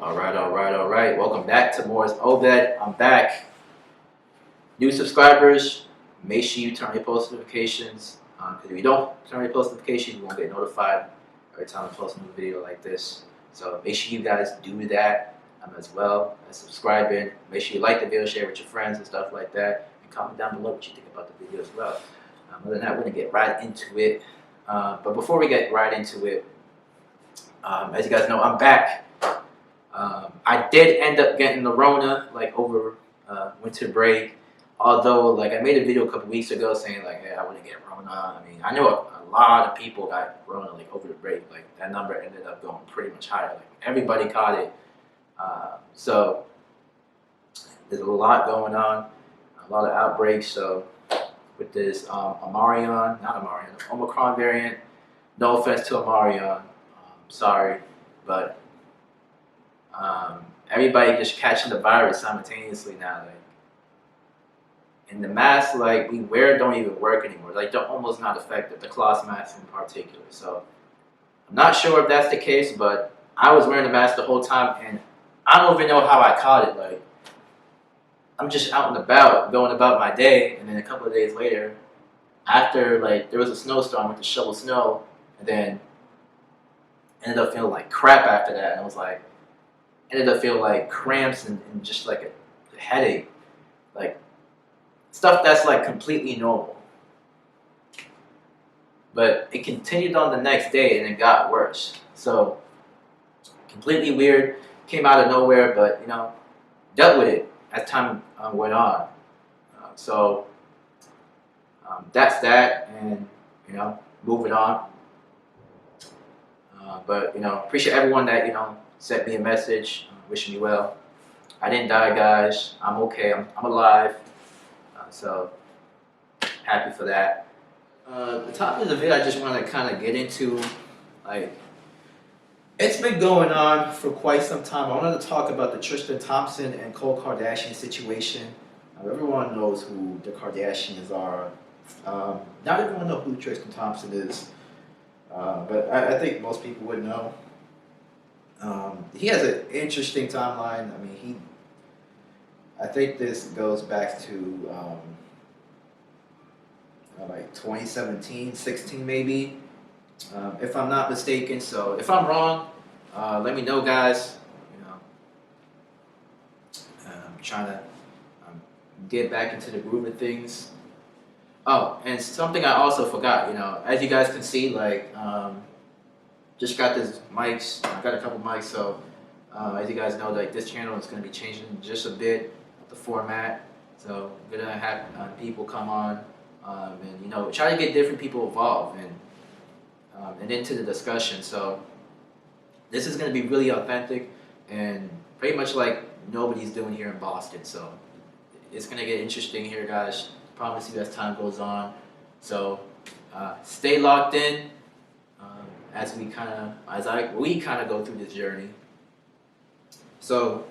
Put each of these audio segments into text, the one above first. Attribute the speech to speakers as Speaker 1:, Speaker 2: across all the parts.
Speaker 1: All right. Welcome back to Moore's Obed. I'm back. New subscribers, make sure you turn your post notifications. Because if you don't turn your post notifications, you won't get notified every time I post a new video like this. So make sure you guys do that as well as subscribing. Make sure you like the video, share with your friends and stuff like that. And comment down below what you think about the video as well. Other than that, we're going to get right into it. But before we get right into it, as you guys know, I'm back. I did end up getting the Rona like over winter break. Although like I made a video a couple weeks ago saying like, hey, I wouldn't get Rona. I mean, I know a lot of people got Rona like over the break. Like that number ended up going pretty much higher. Like everybody caught it. So there's a lot going on, a lot of outbreaks. So with this Omicron variant. No offense to Amarion. Sorry, but everybody just catching the virus simultaneously now. Like, and the masks like we wear don't even work anymore. Like they're almost not effective. The cloth masks in particular. So I'm not sure if that's the case, but I was wearing the mask the whole time, and I don't even know how I caught it. Like I'm just out and about, going about my day, and then a couple of days later, after like there was a snowstorm, I went to shovel snow, and then ended up feeling like crap after that. And I was like, ended up feeling like cramps and just like a headache, like stuff that's like completely normal. But it continued on the next day and it got worse. So completely weird, came out of nowhere, but dealt with it as time went on. So that's that, and moving on. But appreciate everyone that sent me a message, wishing me well. I didn't die, guys. I'm okay. I'm alive. So happy for that. The topic of the video I just want to kind of get into, like, it's been going on for quite some time. I wanted to talk about the Tristian Thompson and Khloe Kardashian situation. Everyone knows who the Kardashians are. Not everyone knows who Tristian Thompson is, but I think most people would know. He has an interesting timeline. I mean, I think this goes back to like 2017, 16 maybe, if I'm not mistaken. So if I'm wrong, let me know, guys. I'm trying to get back into the groove of things. Oh, and something I also forgot, as you guys can see, like, just got this mics, I got a couple mics, so as you guys know, like, this channel is going to be changing just a bit, the format, so I'm going to have people come on, and, try to get different people involved, and into the discussion. So this is going to be really authentic, and pretty much like nobody's doing here in Boston, so it's going to get interesting here, guys. Promise you as time goes on. So stay locked in as we kind of go through this journey. So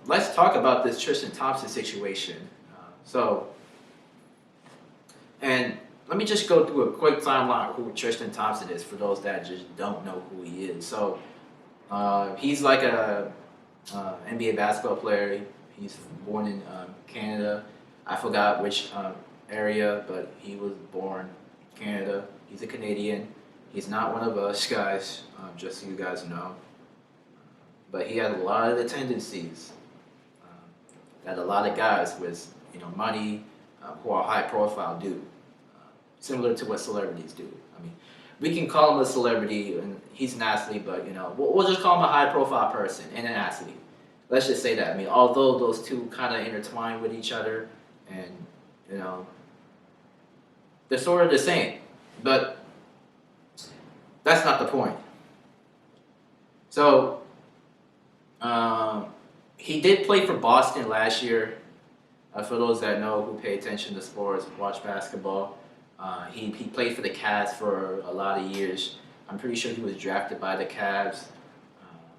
Speaker 1: let's talk about this Tristian Thompson situation. And let me just go through a quick timeline of who Tristian Thompson is for those that just don't know who he is. So he's like a NBA basketball player. He's born in Canada. I forgot which area, but he was born in Canada. He's a Canadian. He's not one of us, guys, just so you guys know. But he had a lot of the tendencies that a lot of guys with money who are high profile do. Similar to what celebrities do. I mean, we can call him a celebrity, and he's an athlete, but we'll just call him a high profile person and an athlete. Let's just say that. I mean, although those two kind of intertwine with each other, and they're sort of the same, but that's not the point. So he did play for Boston last year. For those that know, who pay attention to sports, watch basketball, he played for the Cavs for a lot of years. I'm pretty sure he was drafted by the Cavs.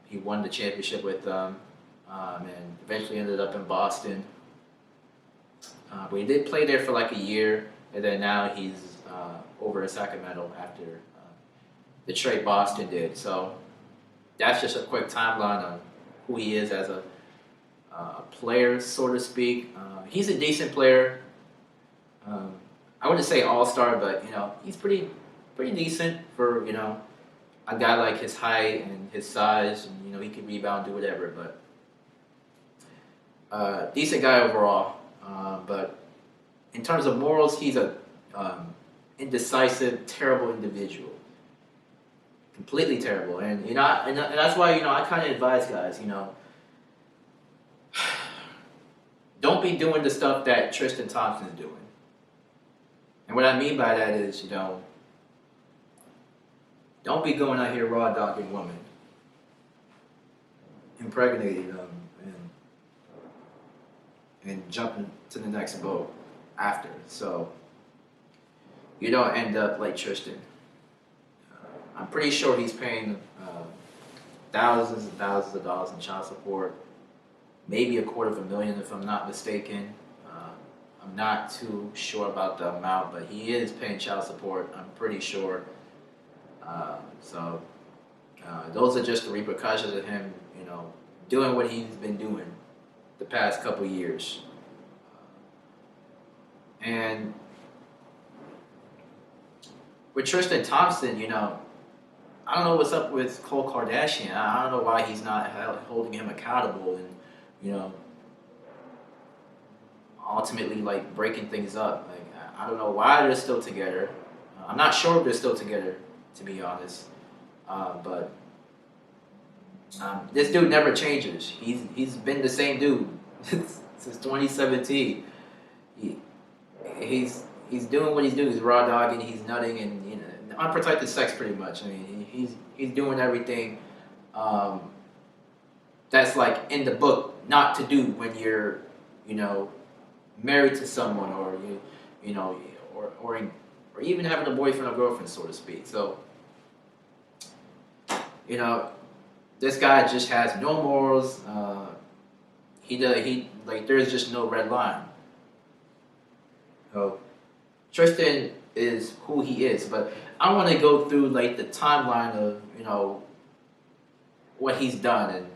Speaker 1: He won the championship with them, and eventually ended up in Boston. But he did play there for like a year, and then now he's over in Sacramento after the trade Boston did. So that's just a quick timeline on who he is as a player, so to speak. He's a decent player. Um, I wouldn't say all star, but he's pretty decent for a guy like his height and his size, and he can rebound, do whatever. But decent guy overall. But in terms of morals, he's a indecisive, terrible individual. Completely terrible, and and that's why I kind of advise guys, don't be doing the stuff that Tristan Thompson's doing. And what I mean by that is, don't be going out here raw dogging women, impregnating them, and jumping to the next boat after. So you don't end up like Tristan. I'm pretty sure he's paying thousands and thousands of dollars in child support, maybe $250,000 if I'm not mistaken. I'm not too sure about the amount, but he is paying child support, I'm pretty sure. So those are just the repercussions of him, doing what he's been doing the past couple years. And with Tristan Thompson, I don't know what's up with Khloe Kardashian. I don't know why he's not holding him accountable and, ultimately like breaking things up. Like I don't know why they're still together. I'm not sure if they're still together, to be honest. But this dude never changes. He's been the same dude since 2017. He's doing what he's doing. He's raw dogging. He's nutting and unprotected sex, pretty much. I mean, he's doing everything that's like in the book not to do when you're married to someone, or or even having a boyfriend or girlfriend, so to speak. So this guy just has no morals. He like there's just no red line. So Tristan is who he is, but I want to go through like the timeline of what he's done, and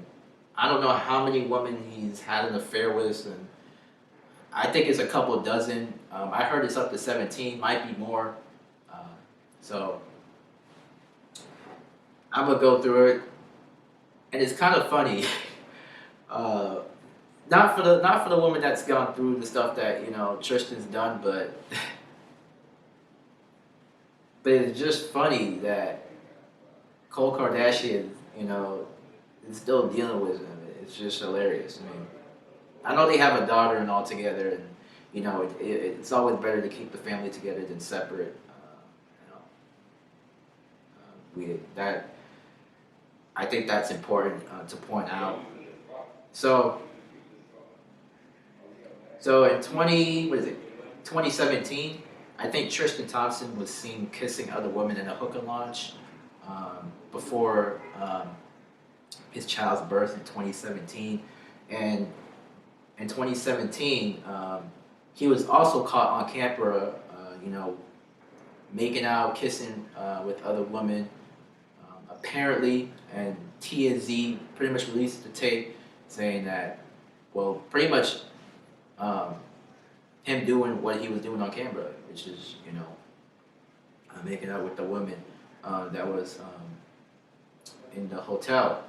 Speaker 1: I don't know how many women he's had an affair with, and I think it's a couple dozen. I heard it's up to 17, might be more. So I'm gonna go through it, and it's kind of funny. Not for the woman that's gone through the stuff that Tristan's done, but it's just funny that Khloe Kardashian, is still dealing with him. It's just hilarious. I mean, I know they have a daughter and all together, and it's always better to keep the family together than separate. I think that's important to point out. So in 2017, I think Tristan Thompson was seen kissing other women in a hookah lounge before his child's birth in 2017, and in 2017, he was also caught on camera, making out, kissing with other women. Apparently, and TMZ pretty much released the tape saying that, well, pretty much him doing what he was doing on camera, which is, making out with the woman that was in the hotel.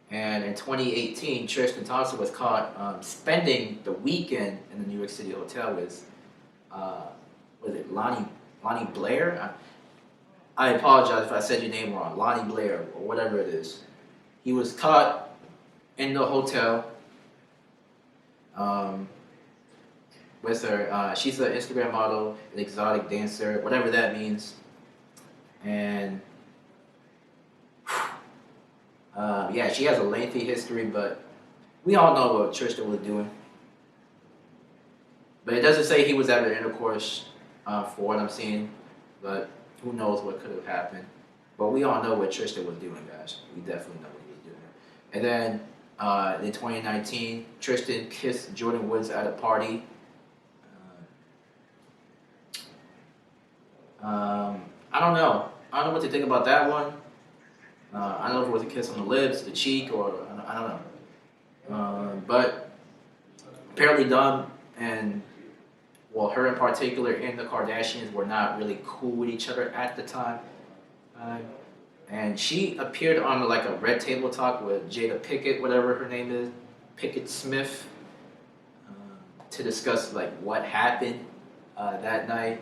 Speaker 1: And in 2018, Tristan Thompson was caught spending the weekend in the New York City hotel with, was it Lonnie Blair? I apologize if I said your name wrong, Lonnie Blair, or whatever it is. He was caught in the hotel with her. She's an Instagram model, an exotic dancer, whatever that means. And yeah, she has a lengthy history, but we all know what Tristan was doing. But it doesn't say he was having intercourse for what I'm seeing, but who knows what could have happened. But we all know what Tristan was doing, guys. We definitely know what he was doing. And then in 2019, Tristan kissed Jordan Woods at a party. I don't know. I don't know what to think about that one. I don't know if it was a kiss on the lips, the cheek, or I don't know. But apparently Dom and, well, her in particular and the Kardashians were not really cool with each other at the time. Uh, and she appeared on like a Red Table Talk with Jada Pickett, whatever her name is, Pickett Smith, to discuss like what happened that night.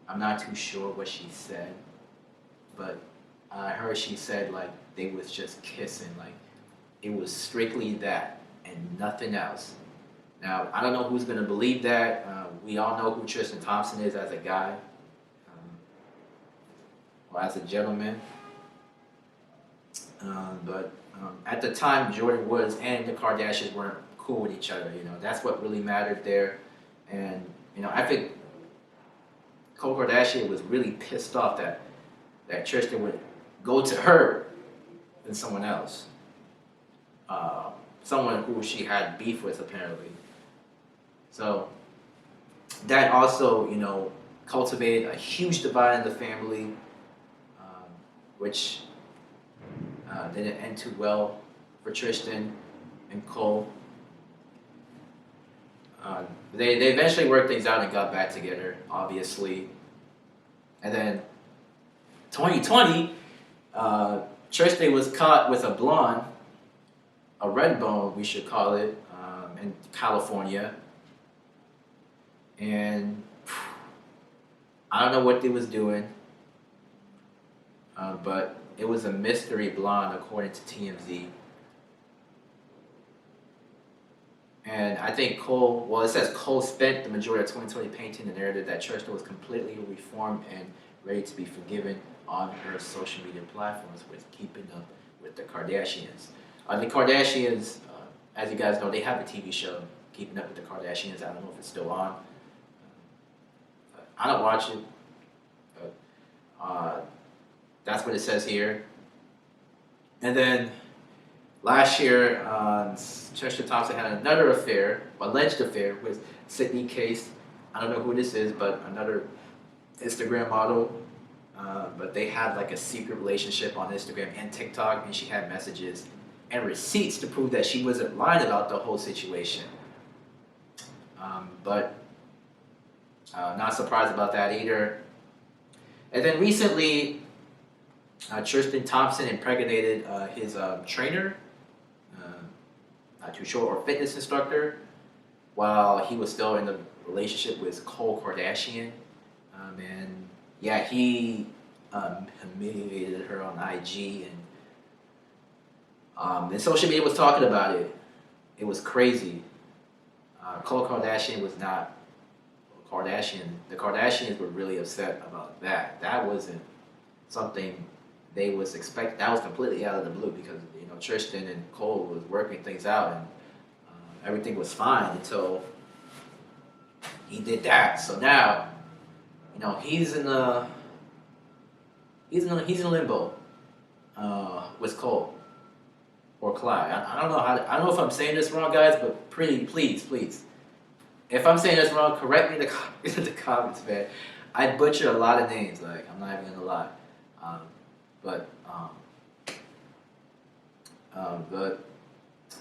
Speaker 1: I'm not too sure what she said, but I heard she said like they was just kissing, like it was strictly that and nothing else. Now I don't know who's gonna believe that. We all know who Tristian Thompson is as a guy, or as a gentleman. But at the time, Jordan Woods and the Kardashians weren't cool with each other. You know, that's what really mattered there. And you know, I think Khloe Kardashian was really pissed off that Tristan would go to her than someone else, someone who she had beef with apparently. So that also, you know, cultivated a huge divide in the family, which didn't end too well for Tristan and Khloe. They eventually worked things out and got back together, obviously. And then 2020, Tristan was caught with a blonde, a red bone, we should call it, in California. And I don't know what they was doing, but it was a mystery blonde according to TMZ. And I think Khloe, well, it says Khloe spent the majority of 2020 painting the narrative that Tristan was completely reformed and ready to be forgiven on her social media platforms with keeping up with the Kardashians. The Kardashians, as you guys know, they have a TV show, Keeping Up with the Kardashians. I don't know if it's still on. I don't watch it, but that's what it says here. And then last year, Tristian Thompson had another affair, alleged affair, with Sydney Case. I don't know who this is, but another Instagram model. But they had like a secret relationship on Instagram and TikTok, and she had messages and receipts to prove that she wasn't lying about the whole situation. But not surprised about that either. And then recently, Tristian Thompson impregnated his trainer, not too sure, or fitness instructor, while he was still in the relationship with Khloe Kardashian. And yeah, he humiliated her on IG, and social media was talking about it. It was crazy. Khloe Kardashian was not Kardashian. The Kardashians were really upset about that. That wasn't something they was expect. That was completely out of the blue because you know Tristan and Khloe was working things out and everything was fine until he did that. So now, you know, he's in limbo with Khloe or Clyde. I don't know I don't know if I'm saying this wrong, guys, but please. If I'm saying this wrong, correct me in the comments, man. I butcher a lot of names, like, I'm not even gonna lie. But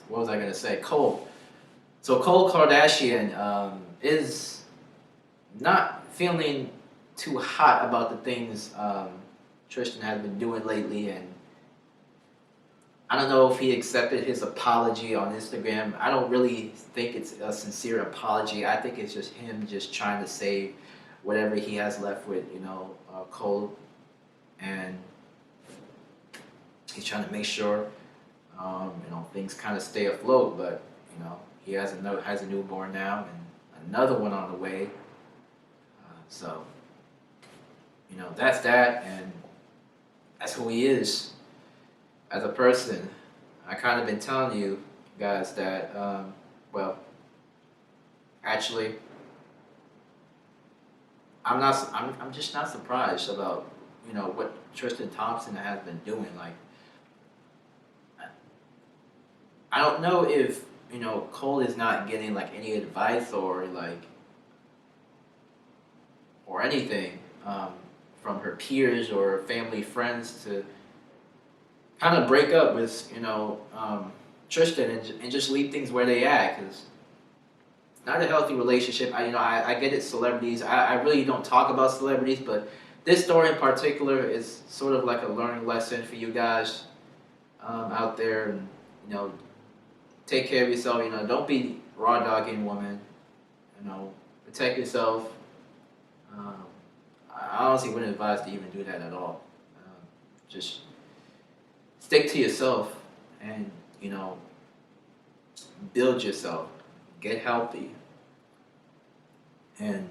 Speaker 1: what was I gonna say? Khloe. So Khloe Kardashian is not feeling too hot about the things Tristan has been doing lately, and I don't know if he accepted his apology on Instagram. I don't really think it's a sincere apology. I think it's just him just trying to save whatever he has left with, you know, Khloe, and he's trying to make sure, you know, things kind of stay afloat. But you know, he has a newborn now and another one on the way. So, you know, that's that, and that's who he is as a person. I kind of been telling you guys that, well, actually, I'm just not surprised about, you know, what Tristian Thompson has been doing. Like, I don't know if, you know, Khloe is not getting like any advice or like, or anything from her peers or family friends to kind of break up with Tristan and just leave things where they at, because it's not a healthy relationship. I get it, celebrities. I really don't talk about celebrities, but this story in particular is sort of like a learning lesson for you guys out there, and take care of yourself. Don't be raw dogging women. Protect yourself. Um, I honestly wouldn't advise to even do that at all. Just stick to yourself, and build yourself, get healthy, and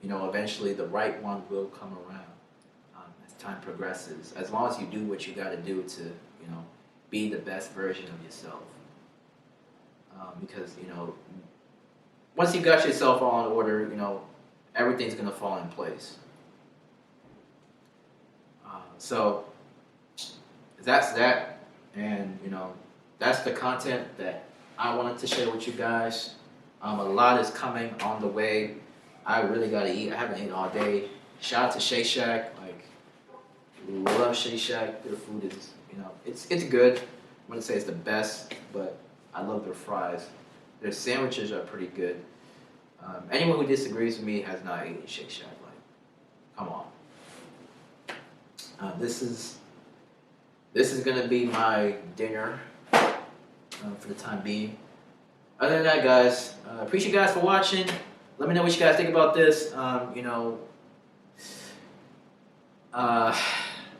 Speaker 1: eventually the right one will come around as time progresses. As long as you do what you got to do to be the best version of yourself, because once you got yourself all in order, everything's gonna fall in place. So that's that, and that's the content that I wanted to share with you guys. A lot is coming on the way. I really gotta eat. I haven't eaten all day. Shout out to Shake Shack. Like, love Shake Shack. Their food is, it's good. I wouldn't say it's the best, but I love their fries. Their sandwiches are pretty good. Anyone who disagrees with me has not eaten Shake Shack. Like, come on. This is gonna be my dinner for the time being. Other than that, guys, appreciate you guys for watching. Let me know what you guys think about this.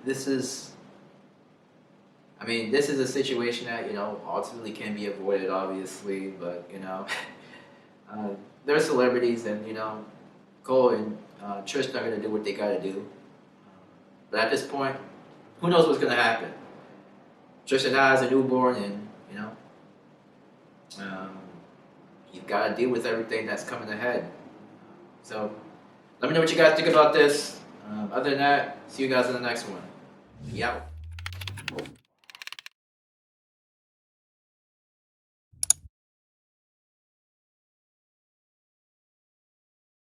Speaker 1: This is a situation that ultimately can be avoided, obviously, but they're celebrities, and Cole and Trish are gonna do what they gotta do. But at this point, who knows what's gonna happen? Trish now has a newborn, and you've got to deal with everything that's coming ahead. So let me know what you guys think about this. Other than that, see you guys in the next one. Yeah.